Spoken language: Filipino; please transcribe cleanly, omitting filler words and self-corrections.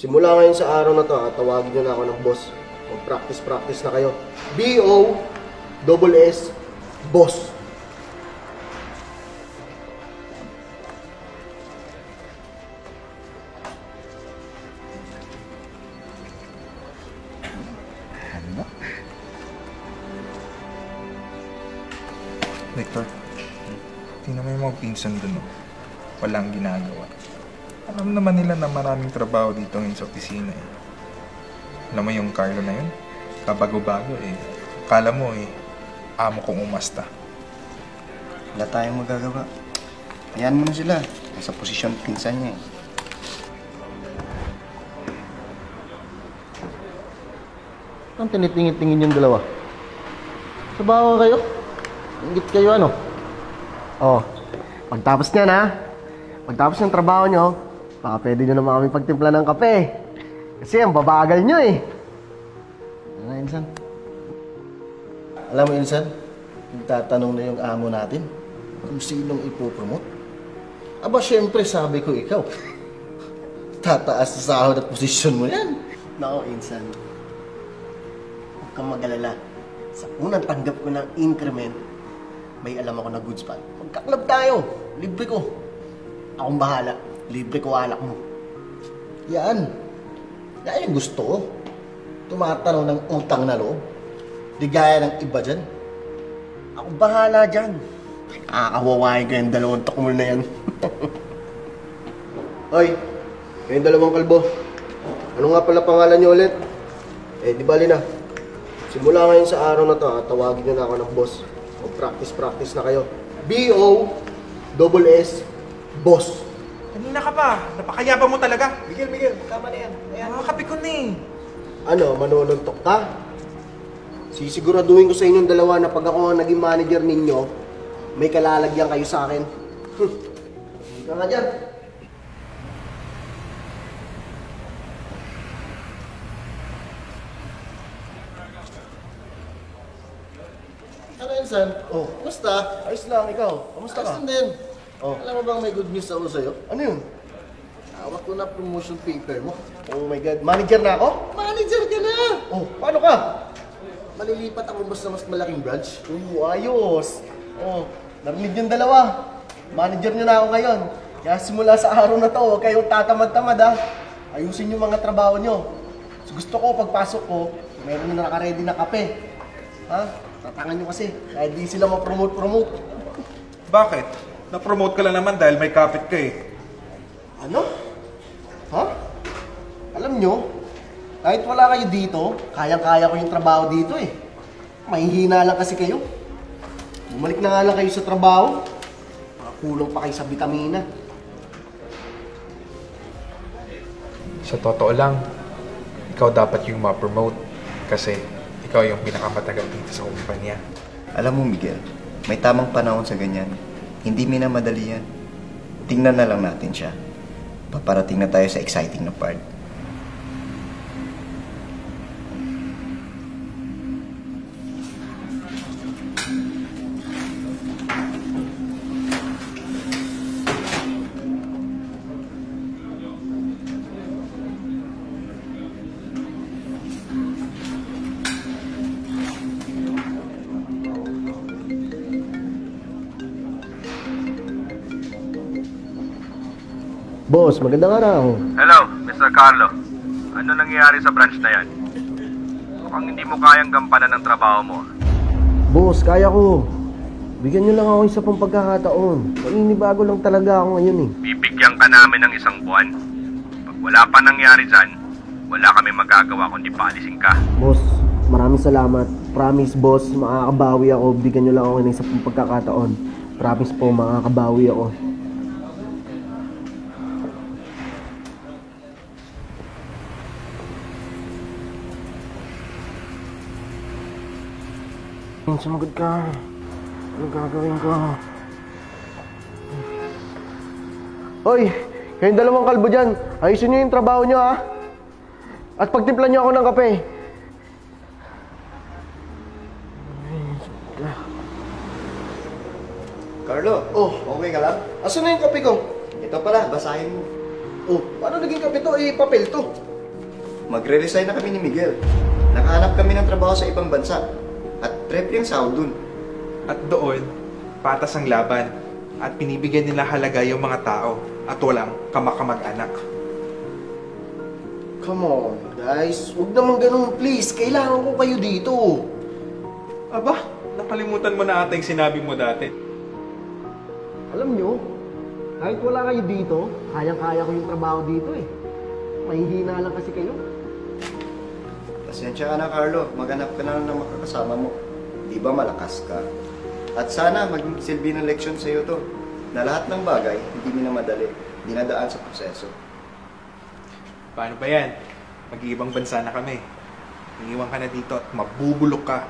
Simula ngayon sa araw na to, tawagin nyo na ako ng boss. Mag-practice na kayo. B-O-S-S, boss. Victor, tingnan mo yung mga pinsan dun, no? Walang ginagawa. Alam naman nila na maraming trabaho dito ngayon sa opisina, eh. Alam mo yung Carlo na yun? Kabago-bago, eh. Akala mo, eh, amo kong umasta. Wala tayong magagawa. Hayaan mo na sila. Nasa posisyon pinsan niya, eh. Ang tinitingin-tingin yung dalawa. Sabawa kayo? Ingit kayo ano? Oh, pagtapos niyan ha, pagtapos ng trabaho nyo, baka pwede nyo naman kami pagtimpla ng kape. Kasi ang babagal nyo eh. Ano, Insan? Alam mo, Insan, tatanong na yung amo natin kung sinong ipopromote. Aba, syempre sabi ko ikaw. Tataas sa sahod at posisyon mo yan. Nako, Insan. Huwag kang mag-alala. Sa unang tanggap ko ng increment, may alam ako na goods pa. Magkaklab tayo. Libre ko. Akong bahala. Libre ko alak mo. Yan. Yan yung gusto ko. Tumatanaw ng utang na loob. Di gaya ng iba dyan. Akong bahala dyan. Nakakawawain ko yung dalawang takmul na yan. Hoy, kayong dalawang kalbo. Ano nga pala pangalan nyo ulit? Eh, di bali na. Simula ngayon sa araw na to, tawagin nyo na ako ng boss. Mag-practice na kayo. B-O-S-S, boss. Kanina ka pa. Napakayabang mo talaga. Miguel, tama na yan. Nakakapi ko na eh. Ano, manununtok ka? Sisiguraduhin ko sa inyong dalawa na pag ako ang naging manager ninyo, may kalalagyan kayo sa akin. Hindi ka nga dyan. Ano yun, San? Oh, kumusta? Ayos lang, ikaw. Kamusta ka? Ayos lang din. Oh. Alam mo bang may good news ako sa'yo? Ano yun? Hawak ko na promotion paper mo. Oh my God. Manager na ako? Manager ka na! Oh, paano ka? Malilipat ako mas na mas malaking branch. Oh, ayos. Oh, narinig yung dalawa. Manager nyo na ako ngayon. Kaya simula sa araw na to, huwag kayong tatamad-tamad ha. Ayusin yung mga trabaho nyo. So, gusto ko, pagpasok ko, meron na naka-ready na kape. Ha? Tatangan nyo kasi, kahit di sila ma-promote. Bakit? Na-promote ka lang naman dahil may kapit ka eh. Ano? Ha? Alam nyo, kahit wala kayo dito, kayang-kaya ko yung trabaho dito eh. Mahihina lang kasi kayo. Bumalik na nga lang kayo sa trabaho. Makakulong pa kayo sa bitamina. Sa totoo lang, ikaw dapat yung ma-promote kasi ikaw yung pinakamatagal dito sa kumpanya. Alam mo, Miguel, may tamang panahon sa ganyan. Hindi minamadali yan. Tingnan na lang natin siya. Paparating na tayo sa exciting na part. Boss, magandang araw. Hello, Mr. Carlo. Ano nangyayari sa branch na yan? Mukhang hindi mo kayang gampanan ng trabaho mo. Boss, kaya ko. Bigyan nyo lang ako isa pang pagkakataon. Maninibago lang talaga ako ngayon eh. Bibigyan ka namin ng isang buwan. Pag wala pa nangyari dyan, wala kami magagawa kundi paalisin ka. Boss, maraming salamat. Promise, boss, makakabawi ako. Bigyan nyo lang ako ng isa pang pagkakataon. Promise po, makakabawi ako. Sumagot ka. Ano gagawin ko? Hoy! Kayong dalawang kalbo dyan. Ayusin nyo yung trabaho nyo ha. At pagtimplan nyo ako ng kape. Carlo, okay ka lang? Asan na yung kape ko? Ito pala, basahin mo. Oh, paano naging kape to? Eh, papel to. magre-resign na kami ni Miguel. Nakahanap kami ng trabaho sa ibang bansa. At triple yung sahod dun. At doon, patas ang laban. At pinibigyan nila halaga yung mga tao. At walang kamakamag-anak. Come on, guys. Huwag naman ganun, please. Kailangan ko kayo dito. Aba, nakalimutan mo na ata yung sinabi mo dati. Alam nyo, kahit wala kayo dito, kayang-kaya ko yung trabaho dito eh. Mahihina lang kasi kayo. Pasensya ka na, Carlo. Maghanap ka na lang ng makakasama mo. Di ba malakas ka? At sana maging silbi ng leksyon sa'yo to. Na lahat ng bagay, hindi minamadali. Dinadaan sa proseso. Paano ba yan? Mag-iibang bansa na kami. Iiwan ka na dito at mabubulok ka.